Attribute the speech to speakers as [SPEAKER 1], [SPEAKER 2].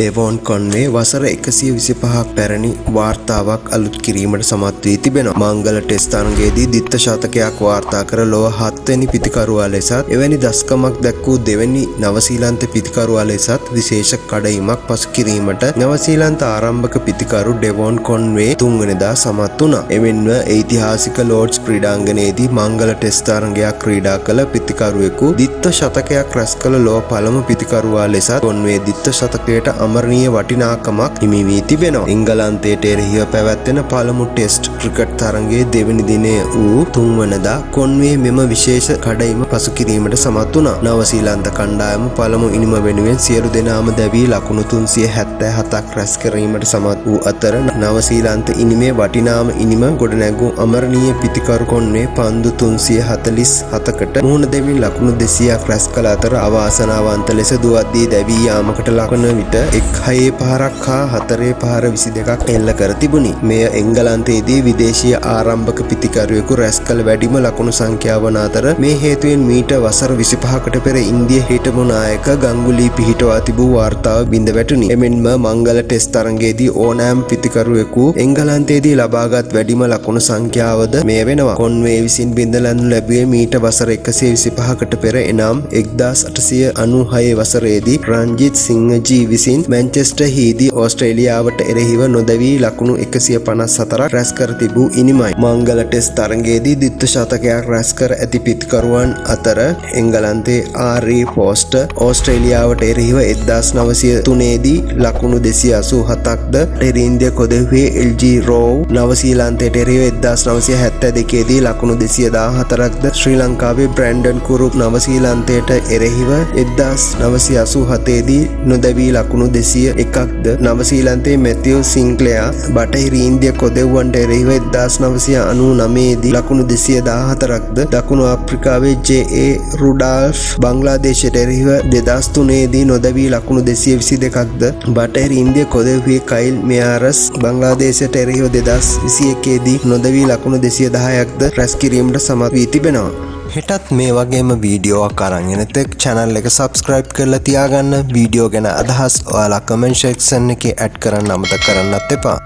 [SPEAKER 1] ඩෙවොන් Conway වසර 125ක් පැරණි වාර්තාවක් අලුත් කිරීමට සමත් වී තිබෙනවා. මංගල ටෙස්ට් තරගයේදී දිත්ත ශතකයක් වාර්තා කර ලොව 7 වෙනි පිතිකරුවා ලෙසත් එවැනි දස්කමක් දැක්වූ දෙවැනි නවසීලන්ත පිතිකරුවා ලෙසත් විශේෂ කඩඉමක් පසු කිරීමට නවසීලන්ත ආරම්භක පිතිකරු ඩෙවොන් කොන්වේ 3 වෙනිදා සමත් වුණා. එමෙන්ම ඓතිහාසික ලෝඩ්ස් ක්‍රීඩාංගණයේදී මංගල ටෙස්ට් තරගයක් ක්‍රීඩා කළ පිතිකරුවෙකු දිත්ත ශතකයක් රැස් කළ ලොව පළමු පිතිකරුවා ලෙසත් කොන්වේ දිත්ත ශතකයට අමරණීය වටිනාකමක් හිමි වී තිබෙනවා. එංගලන්තයට එරෙහිව පැවැත්වෙන පළමු ටෙස්ට් ක්‍රිකට් තරගයේ දෙවැනි දිනය වූ 3 වෙනිදා කොන්වේ මෙම විශේෂ කඩඉම පසු කිරීමට සමත් වුණා. නවසීලන්ත කණ්ඩායම පළමු ඉනිම වෙනුවෙන් සියලු දෙනාම දැවී ලකුණු 377ක් රැස් කිරීමට සමත් වූ අතර නවසීලන්ත ඉනිමේ වටිනාම ඉනිම ගොඩනැගූ අමරණීය පිතිකරු කොන්වේ පන්දු 347කට මුහුණ දෙමින් ලකුණු 200ක් රැස් කළ අතර අවාසනාවන්ත ලෙස දුවද්දී දැවී යාමකට ලකුණ විට 1 පහරක් හා 4 පහර 22ක් එල්ල කර තිබුණි. මෙය එංගලන්තයේදී විදේශීය ආරම්භක පිතිකරුවෙකු රැස් කළ වැඩිම ලකුණු සංඛ්‍යාව වන අතර මේ හේතුවෙන් මීට වසර 25කට පෙර ඉන්දිය හිටපු නායක ගංගුලී පිහිටවා තිබූ වාර්තාව බිඳ වැටුණි. එමෙන්ම මංගල ටෙස්ට් තරගයේදී ඕනෑම පිතිකරුවෙකු එංගලන්තයේදී ලබාගත් වැඩිම ලකුණු සංඛ්‍යාවද මෙය වෙනවා. කොන්වේ විසින් බිඳලනු ලැබුවේ මීට වසර 125කට පෙර එනම් 1896 වසරේදී රංජිත් සිංහජී විසින් මැන්චෙස්ටර් හිදී ඕස්ට්‍රේලියාවට එරෙහිව නොදැවී ලකුණු 154ක් රැස් කර තිබූ ඉනිමයි. මංගල ටෙස්ට් තරගයේදී දිත්ත ශතකයක් රැස් කර ඇති පිතිකරුවන් අතර එංගලන්තයේ ආර්.ඒ. ෆෝස්ටර් ඕස්ට්‍රේලියාවට එරෙහිව 1903 දී ලකුණු 287ක්ද ඉන්දිය කොදෙව්වේ එල්.ජී. රෝව් නවසීලන්තයට එරෙහිව 1972 දී ලකුණු 214ක්ද ශ්‍රී ලංකාවේ බ්‍රැන්ඩන් කුරුප් නවසීලන්තයට එරෙහිව 1987 දී නොදැවී ලකුණු 201ක්ද නවසීලන්තයේ මැතිව් සින්ක්ලෙයා බටහිර ඉන්දිය කොදෙව්වන්ට එරෙහිව 1999 දී ලකුණු 214ක්ද දකුණු ආෆ්‍රිකාවේ ජේ.ඒ. රුඩාල්ෆ් බංග්ලාදේශයට එරෙහිව 2003 දී නොදැවී ලකුණු 222ක්ද බටහිර ඉන්දිය කොදෙව්වේ කයිල් මෙයාරස් බංග්ලාදේශයට එරෙහිව 2021 දී නොදැවී ලකුණු 210ක්ද රැස් කිරීමට සමත් වී තිබෙනවා. හෙටත් මේ වගේම වීඩියෝවක් අරන් එන තෙක් channel එක subscribe කරලා තියාගන්න. වීඩියෝ ගැන අදහස් ඔයාලා comment section එකේ add කරන්න අමතක කරන්නත් එපා.